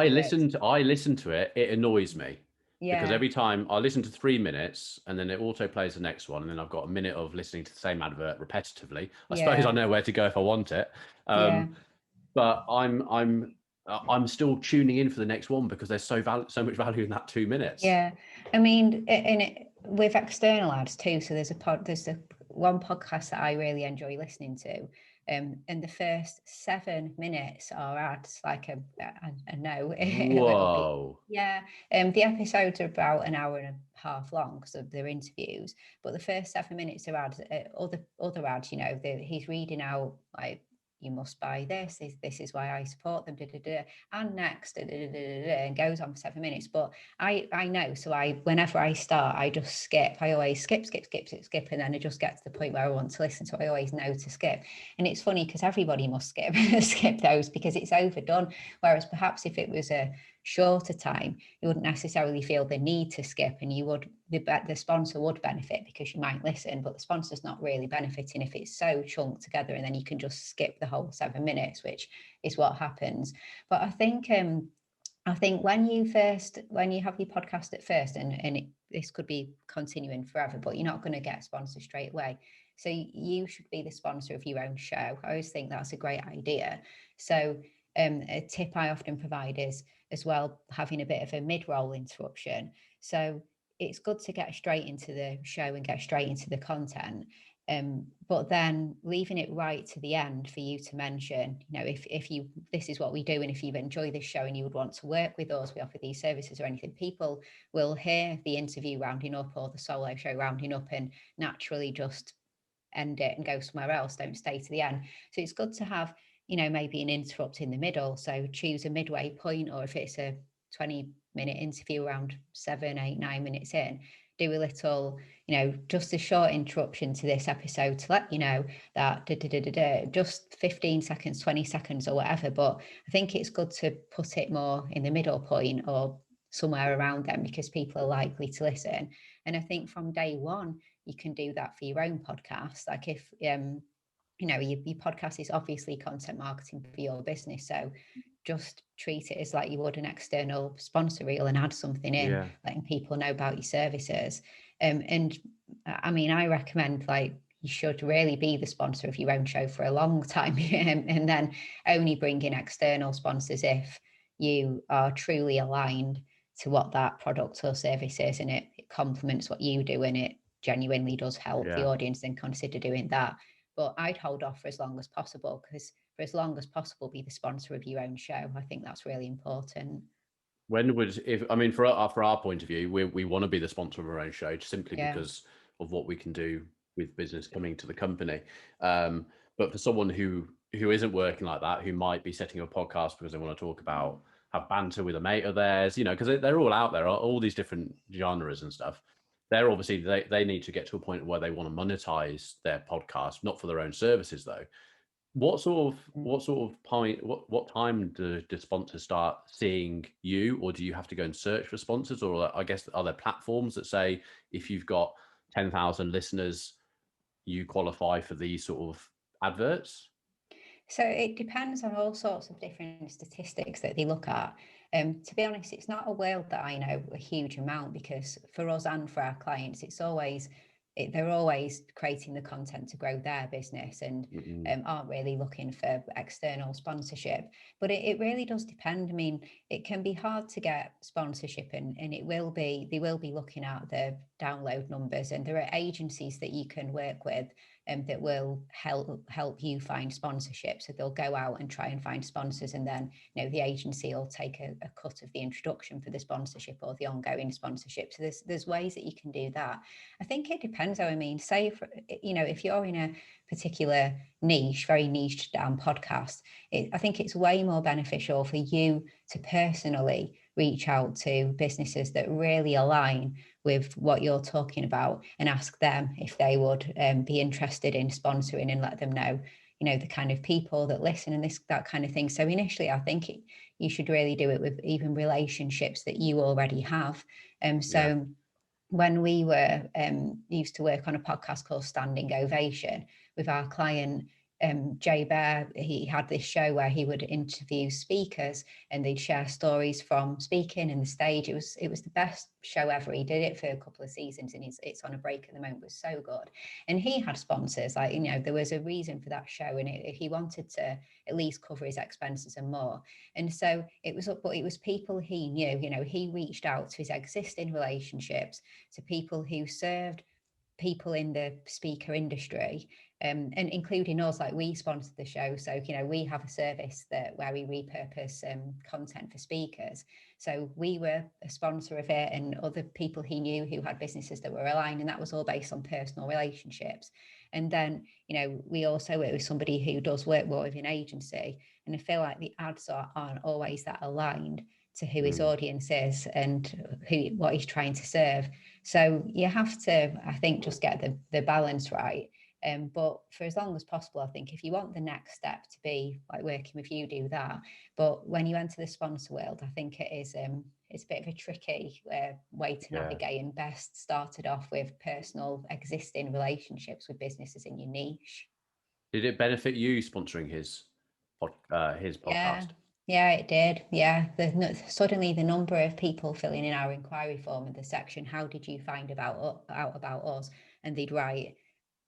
S1: I listen to it. It annoys me. Because every time I listen to 3 minutes and then it auto plays the next one, and then I've got a minute of listening to the same advert repetitively. I suppose I know where to go if I want it. But I'm still tuning in for the next one because there's so much value in that 2 minutes.
S2: Yeah, I mean, with external ads too. So there's one podcast that I really enjoy listening to, and the first 7 minutes are ads, like a no.
S1: Whoa.
S2: Yeah. The episodes are about an hour and a half long because of their interviews, but the first 7 minutes are ads. Other ads, you know, he's reading out like, you must buy this. This is why I support them. And next, and goes on for 7 minutes. But I know, so whenever I start, I just skip. I always skip, and then I just get to the point where I want to listen. So I always know to skip. And it's funny because everybody must skip those because it's overdone. Whereas perhaps if it was a shorter time, you wouldn't necessarily feel the need to skip, and the sponsor would benefit because you might listen, but the sponsor's not really benefiting if it's so chunked together, and then you can just skip the whole 7 minutes, which is what happens. But I think when you have your podcast at first, and this could be continuing forever, but you're not going to get sponsors straight away. So you should be the sponsor of your own show. I always think that's a great idea. So a tip I often provide is as well having a bit of a mid-roll interruption. So it's good to get straight into the show and get straight into the content. But then leaving it right to the end for you to mention, you know, if you, this is what we do, and if you enjoy this show and you would want to work with us, we offer these services or anything, people will hear the interview rounding up or the solo show rounding up and naturally just end it and go somewhere else, don't stay to the end. So it's good to have, you know, maybe an interrupt in the middle. So choose a midway point, or if it's a 20-minute interview around 7, 8, 9 minutes in, do a little, you know, just a short interruption to this episode to let you know that just 15 seconds, 20 seconds or whatever. But I think it's good to put it more in the middle point or somewhere around them because people are likely to listen. And I think from day one, you can do that for your own podcast. Like if, you know, your podcast is obviously content marketing for your business. So just treat it as like you would an external sponsor reel and add something in, letting people know about your services. And I mean, I recommend like you should really be the sponsor of your own show for a long time and then only bring in external sponsors if you are truly aligned to what that product or service is and it complements what you do and it genuinely does help the audience, then consider doing that. But I'd hold off for as long as possible, because for as long as possible, be the sponsor of your own show. I think that's really important.
S1: When would, if I mean, for our point of view, we want to be the sponsor of our own show simply because of what we can do with business coming to the company. But for someone who isn't working like that, who might be setting up a podcast because they want to talk about, have banter with a mate of theirs, you know, because they're all out there, all these different genres and stuff. They're obviously, they need to get to a point where they want to monetize their podcast, not for their own services though. What sort of point, what time do sponsors start seeing you, or do you have to go and search for sponsors? Or I guess, are there platforms that say if you've got 10,000 listeners, you qualify for these sort of adverts?
S2: So it depends on all sorts of different statistics that they look at. To be honest, it's not a world that I know a huge amount, because for us and for our clients, they're always creating the content to grow their business and aren't really looking for external sponsorship. But it really does depend. I mean, it can be hard to get sponsorship, and they will be looking at the download numbers, and there are agencies that you can work with that will help you find sponsorship. So they'll go out and try and find sponsors, and then, you know, the agency will take a cut of the introduction for the sponsorship or the ongoing sponsorship. So there's ways that you can do that. I think it depends though. I mean, say, you know, if you're in a particular niche, very niched down podcast, I think it's way more beneficial for you to personally reach out to businesses that really align with what you're talking about and ask them if they would be interested in sponsoring, and let them know, you know, the kind of people that listen and that kind of thing. So initially, I think you should really do it with even relationships that you already have. When we were used to work on a podcast called Standing Ovation with our client, Jay Bear, he had this show where he would interview speakers and they'd share stories from speaking and the stage. It was the best show ever. He did it for a couple of seasons and it's on a break at the moment. It was so good. And he had sponsors, like, you know, there was a reason for that show, and he wanted to at least cover his expenses and more. And so it was people he knew. You know, he reached out to his existing relationships, to people who served people in the speaker industry, and including us, like we sponsor the show. So, we have a service where we repurpose content for speakers. So we were a sponsor of it, and other people he knew who had businesses that were aligned, and that was all based on personal relationships. And then, we also work with somebody who does work more with an agency, and I feel like the ads aren't always that aligned to who his audience is and what he's trying to serve. So you have to, I think, just get the balance right. But for as long as possible, I think if you want the next step to be like working with you, do that. But when you enter the sponsor world, I think it's a bit of a tricky way to navigate, and best started off with personal existing relationships with businesses in your niche.
S1: Did it benefit you sponsoring his podcast?
S2: Yeah, it did. Yeah, suddenly the number of people filling in our inquiry form in the section, how did you find out about us? And they'd write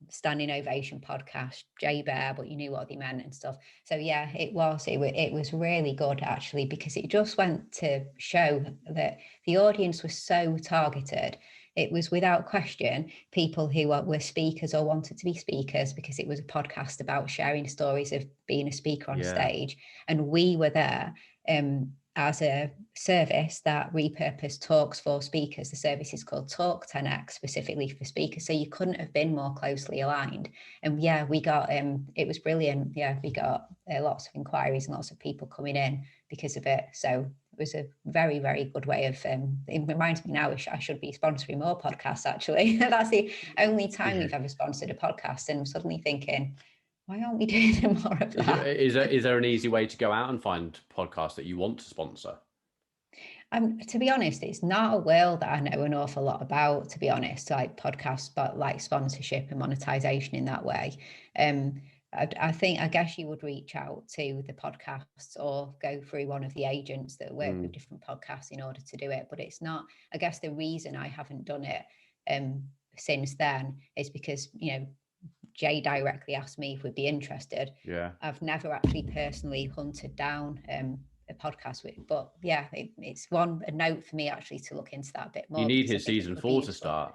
S2: standing ovation podcast, Jay Bear, but you knew what they meant and stuff. So yeah, it was really good actually, because it just went to show that the audience was so targeted. It was without question people who were speakers or wanted to be speakers, because it was a podcast about sharing stories of being a speaker on stage. And we were there as a service that repurposed talks for speakers. The service is called Talk 10X, specifically for speakers. So you couldn't have been more closely aligned. And yeah, we got, it was brilliant. Yeah, we got lots of inquiries and lots of people coming in because of it. So it was a very, very good way of, it reminds me now I should be sponsoring more podcasts, actually. That's the only time we've ever sponsored a podcast. And I'm suddenly thinking, why aren't we doing more of that?
S1: Is there an easy way to go out and find podcasts that you want to sponsor?
S2: To be honest, it's not a world that I know an awful lot about, to be honest, like podcasts, but like sponsorship and monetization in that way. I guess you would reach out to the podcasts or go through one of the agents that work with different podcasts in order to do it. But it's not, I guess the reason I haven't done it since then is because, Jay directly asked me if we'd be interested.
S1: Yeah.
S2: I've never actually personally hunted down a podcast with, but yeah, it's a note for me actually to look into that a bit more.
S1: You need his season 4 to start.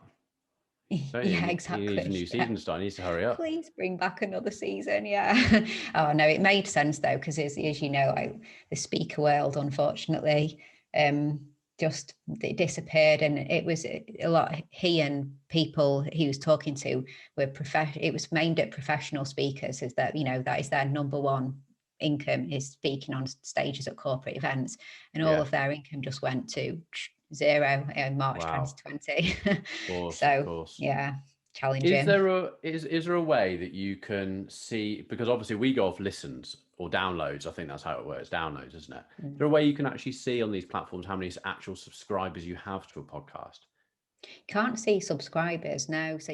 S2: Yeah, exactly.
S1: He needs a new season to start. He needs to hurry up.
S2: Please bring back another season. Yeah. Oh no, it made sense though, because as you know, like the speaker world, unfortunately, just disappeared, and it was a lot. He and people he was talking to were it was aimed at professional speakers, as that that is their number one income, is speaking on stages at corporate events, and all of their income just went to zero in March 2020. Of course. Yeah, challenging.
S1: Is there a way that you can see, because obviously we go off listens or downloads, I think that's how it works, downloads, isn't it? Is there a way you can actually see on these platforms how many actual subscribers you have to a podcast?
S2: Can't see subscribers, no. So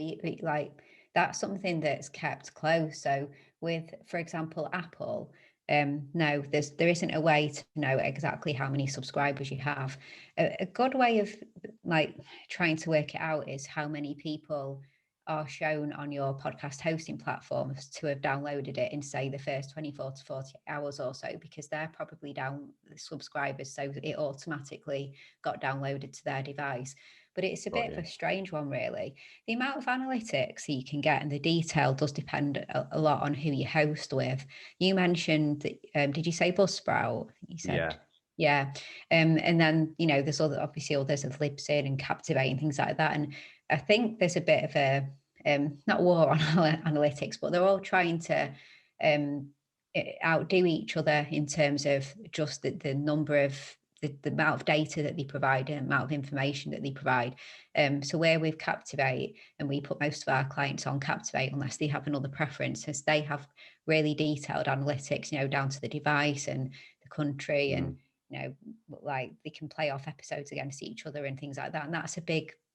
S2: that's something that's kept close. So with, for example, Apple, no, there isn't a way to know exactly how many subscribers you have. A good way of like trying to work it out is how many people are shown on your podcast hosting platforms to have downloaded it in, say, the first 24 to 40 hours or so, because they're probably subscribers, so it automatically got downloaded to their device. But it's a bit of a strange one, really. The amount of analytics that you can get and the detail does depend a lot on who you host with. You mentioned, did you say Buzzsprout? You said, yeah. And then, there's obviously others of Libsyn and Captivate and things like that. And I think there's a bit of a, not war on analytics, but they're all trying to outdo each other in terms of just the number of, the amount of data that they provide and the amount of information that they provide. So we're with Captivate, and we put most of our clients on Captivate unless they have another preference, as they have really detailed analytics, down to the device and the country, and like they can play off episodes against each other and things like that. And that's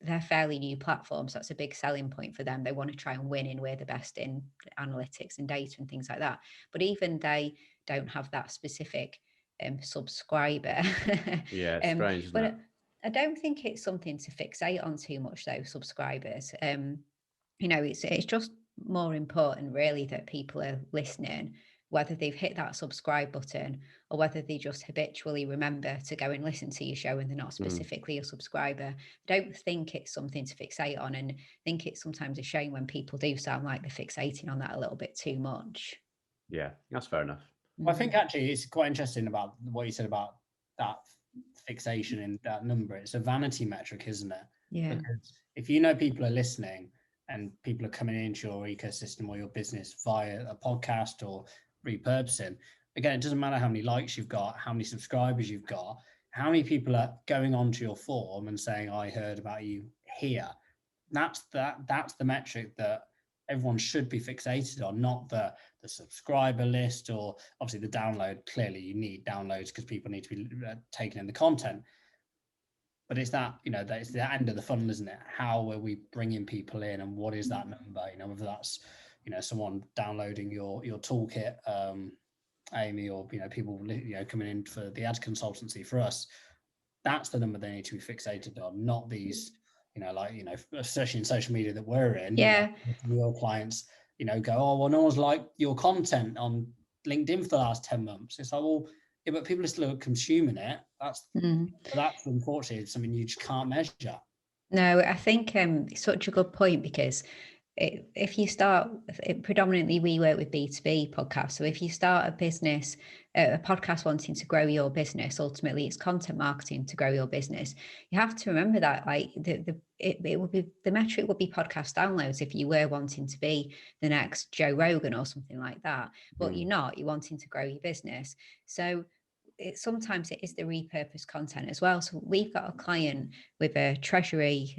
S2: they're fairly new platforms. So that's a big selling point for them. They want to try and win in, we're the best in analytics and data and things like that. But even they don't have that specific subscriber.
S1: Yeah, it's strange, isn't it?
S2: I don't think it's something to fixate on too much, though, subscribers. It's just more important really that people are listening whether they've hit that subscribe button or whether they just habitually remember to go and listen to your show and they're not specifically a subscriber. I don't think it's something to fixate on, and I think it's sometimes a shame when people do sound like they're fixating on that a little bit too much.
S1: Yeah, that's fair enough.
S3: Well, I think actually it's quite interesting about what you said about that fixation in that number. It's a vanity metric, isn't it?
S2: Yeah.
S3: Because if you know people are listening and people are coming into your ecosystem or your business via a podcast or repurposing, again, it doesn't matter how many likes you've got, how many subscribers you've got, how many people are going onto your forum and saying, I heard about you here. That's the metric that everyone should be fixated on, not the subscriber list, or obviously the download. Clearly you need downloads because people need to be taking in the content. But it's that, it's the end of the funnel, isn't it? How are we bringing people in, and what is that number? Whether that's, someone downloading your toolkit, Amy, or, people, coming in for the ad consultancy for us, that's the number they need to be fixated on, not these, especially in social media that we're in.
S2: Yeah.
S3: Your clients, go, oh, well, no one's liked your content on LinkedIn for the last 10 months. It's like, well, yeah, but people are still consuming it. That's unfortunately something you just can't measure.
S2: No, I think it's such a good point, because if you start, predominantly we work with B2B podcasts. So if you start a business, a podcast wanting to grow your business, ultimately it's content marketing to grow your business. You have to remember that, like, it would be, the metric would be podcast downloads if you were wanting to be the next Joe Rogan or something like that. But you're not, you're wanting to grow your business. So sometimes it is the repurposed content as well. So we've got a client with a treasury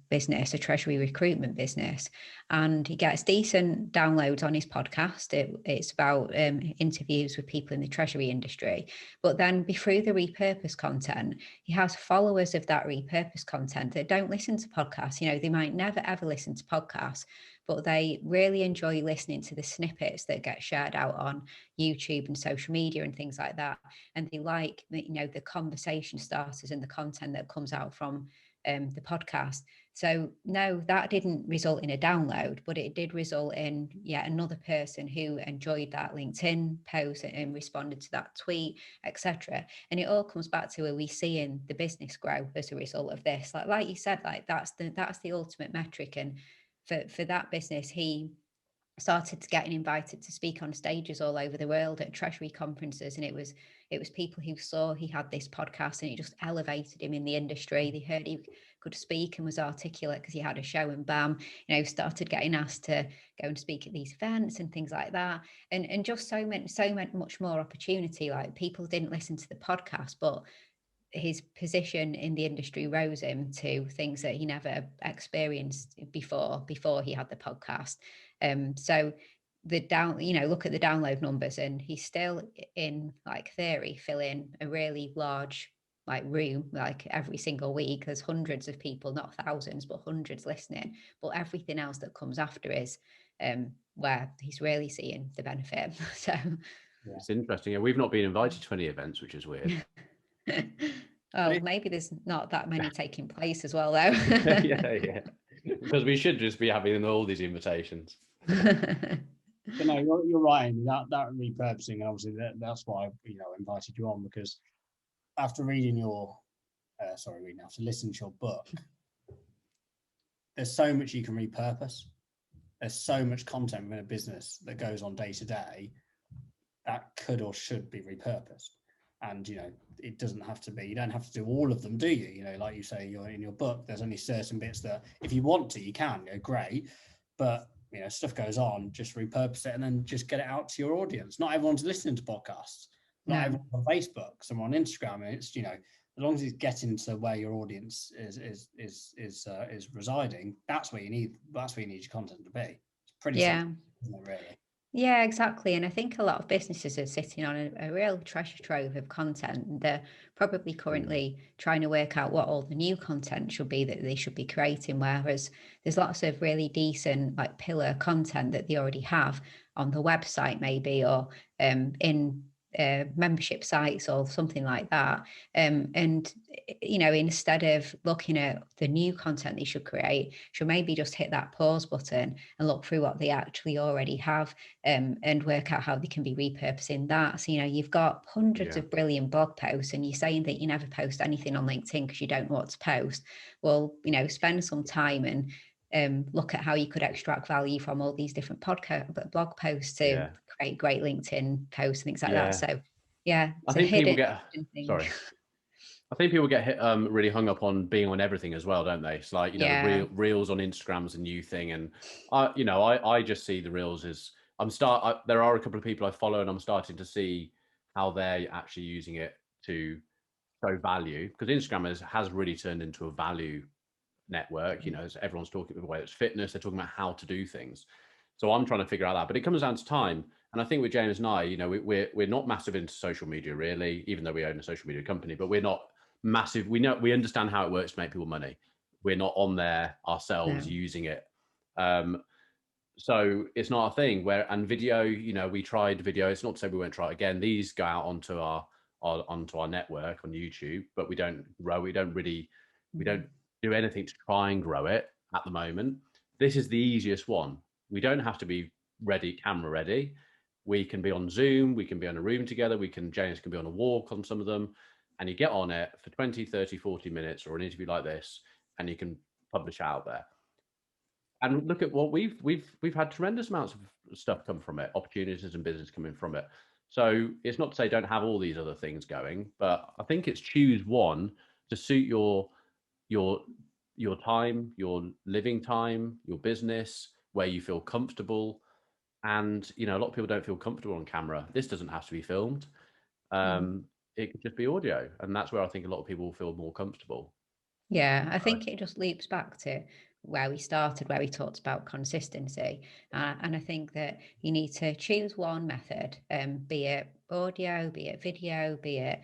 S2: business, a treasury recruitment business, and he gets decent downloads on his podcast. It's about interviews with people in the treasury industry. But then through the repurposed content, he has followers of that repurposed content that don't listen to podcasts. They might never ever listen to podcasts, but they really enjoy listening to the snippets that get shared out on YouTube and social media and things like that. And they like, the conversation starters and the content that comes out from the podcast. So no, that didn't result in a download, but it did result in yet another person who enjoyed that LinkedIn post and responded to that tweet, etc. And it all comes back to, are we seeing the business grow as a result of this? Like you said, like that's the ultimate metric. And for that business, he started getting invited to speak on stages all over the world at treasury conferences, and it was people who saw he had this podcast and it just elevated him in the industry. They heard he could speak and was articulate because he had a show, and bam, started getting asked to go and speak at these events and things like that, and just so much more opportunity. Like, people didn't listen to the podcast, but his position in the industry rose him to things that he never experienced before he had the podcast. So look at the download numbers, and he's still, in like theory, filling a really large room, like every single week. There's hundreds of people, not thousands, but hundreds listening. But everything else that comes after is where he's really seeing the benefit. So
S1: it's interesting. We've not been invited to any events, which is weird.
S2: Oh, maybe there's not that many taking place as well, though.
S1: yeah. Because we should just be having all these invitations.
S3: But no, you're right, Amy. That repurposing, and obviously that's why I invited you on, because after reading after listening to your book, there's so much you can repurpose. There's so much content within a business that goes on day to day that could or should be repurposed. And it doesn't have to be, you don't have to do all of them, do you? Like you say, you're in your book, there's only certain bits that if you want to, you can, great. But stuff goes on, just repurpose it and then just get it out to your audience. Not everyone's listening to podcasts. Not everyone's on Facebook, some on Instagram. And it's, as long as it's getting to where your audience is residing, that's where you need your content to be. It's pretty simple, isn't it, really?
S2: Yeah, exactly. And I think a lot of businesses are sitting on a real treasure trove of content. They're probably currently trying to work out what all the new content should be that they should be creating, whereas there's lots of really decent pillar content that they already have on the website, maybe, or in membership sites or something like that. And, you know, instead of looking at the new content they should create, should maybe just hit that pause button and look through what they actually already have, and work out how they can be repurposing that. So, you know, you've got hundreds of brilliant blog posts and you're saying that you never post anything on LinkedIn because you don't know what to post. Well, you know, spend some time and look at how you could extract value from all these different blog posts to create great LinkedIn posts and things like that. So
S1: I think people get really hung up on being on everything as well, don't they? It's like, you know, reels on Instagram is a new thing, and I just see the reels as there are a couple of people I follow, and I'm starting to see how they're actually using it to show value, because Instagram has really turned into a value network. You know, everyone's talking about whether it's fitness, they're talking about how to do things. So I'm trying to figure out that, but it comes down to time. And I think with James and I, you know, we're not massive into social media really, even though we own a social media company, but we're not massive. We understand how it works to make people money. We're not on there ourselves using it. So it's not a thing and video, you know, we tried video. It's not to say we won't try it again. These go out onto our network on YouTube, but we don't grow. We don't do anything to try and grow it at the moment. This is the easiest one. We don't have to be camera ready. We can be on Zoom, we can be in a room together, James can be on a walk on some of them, and you get on it for 20, 30, 40 minutes or an interview like this, and you can publish out there. And look at what we've had tremendous amounts of stuff come from it, opportunities and business coming from it. So it's not to say don't have all these other things going, but I think it's choose one to suit your time, your living time, your business, where you feel comfortable. And, you know, a lot of people don't feel comfortable on camera. This doesn't have to be filmed. It could just be audio. And that's where I think a lot of people will feel more comfortable.
S2: Yeah, I think it just leaps back to where we started, where we talked about consistency. And I think that you need to choose one method, be it audio, be it video, be it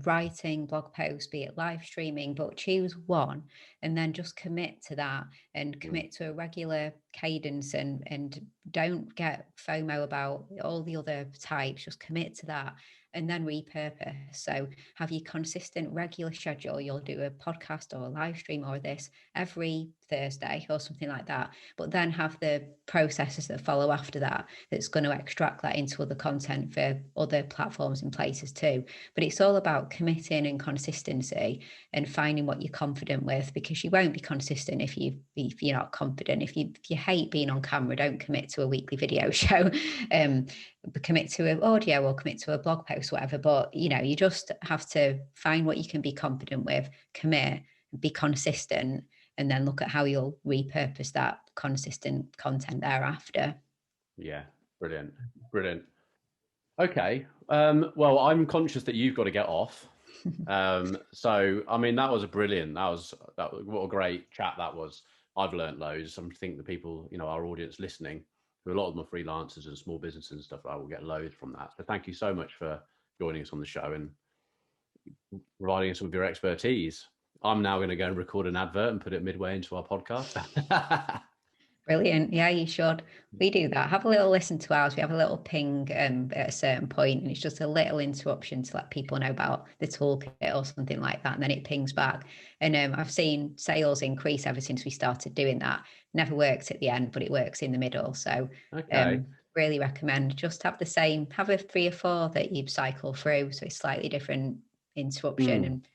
S2: writing, blog posts, be it live streaming, but choose one and then just commit to that and commit to a regular cadence, and don't get FOMO about all the other types. Just commit to that and then repurpose. So have your consistent regular schedule. You'll do a podcast or a live stream or this every Thursday or something like that, but then have the processes that follow after that that's going to extract that into other content for other platforms and places too. But it's all about committing and consistency and finding what you're confident with, because you won't be consistent if you're not confident. If you hate being on camera, don't commit to a weekly video show. Commit to an audio or commit to a blog post, whatever. But you know, you just have to find what you can be confident with, commit, be consistent, and then look at how you'll repurpose that consistent content thereafter.
S1: Yeah, brilliant. Okay, well, I'm conscious that you've got to get off. So I mean, that was what a great chat that was. I've learned loads. I think the people, you know, our audience listening, who a lot of them are freelancers and small businesses and stuff, I will get loads from that. So thank you so much for joining us on the show and providing us with your expertise. I'm now going to go and record an advert and put it midway into our podcast.
S2: Brilliant. Yeah, you should. We do that. Have a little listen to ours. We have a little ping at a certain point, and it's just a little interruption to let people know about the toolkit or something like that. And then it pings back. And I've seen sales increase ever since we started doing that. Never works at the end, but it works in the middle. So really recommend just have a 3 or 4 that you cycle through. So it's slightly different interruption and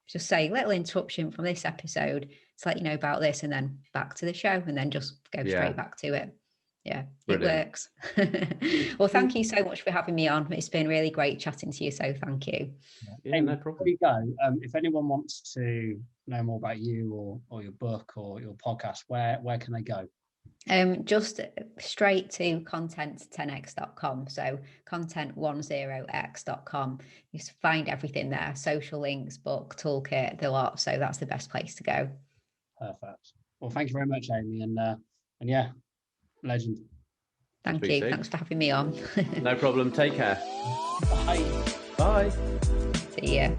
S2: just say little interruption from this episode to let you know about this, and then back to the show, and then just go straight back to it. Yeah, brilliant. It works. Well, thank you so much for having me on. It's been really great chatting to you, so thank you.
S3: Yeah, no problem. Before you go, if anyone wants to know more about you or your book or your podcast, where can they go?
S2: Just straight to content10x.com. So content10x.com. You find everything there, social links, book, toolkit, the lot. So that's the best place to go.
S3: Perfect. Well, thank you very much, Amy. And yeah, legend.
S2: Thank you. Thanks for having me on.
S1: No problem. Take care.
S3: Bye.
S1: Bye.
S2: See ya.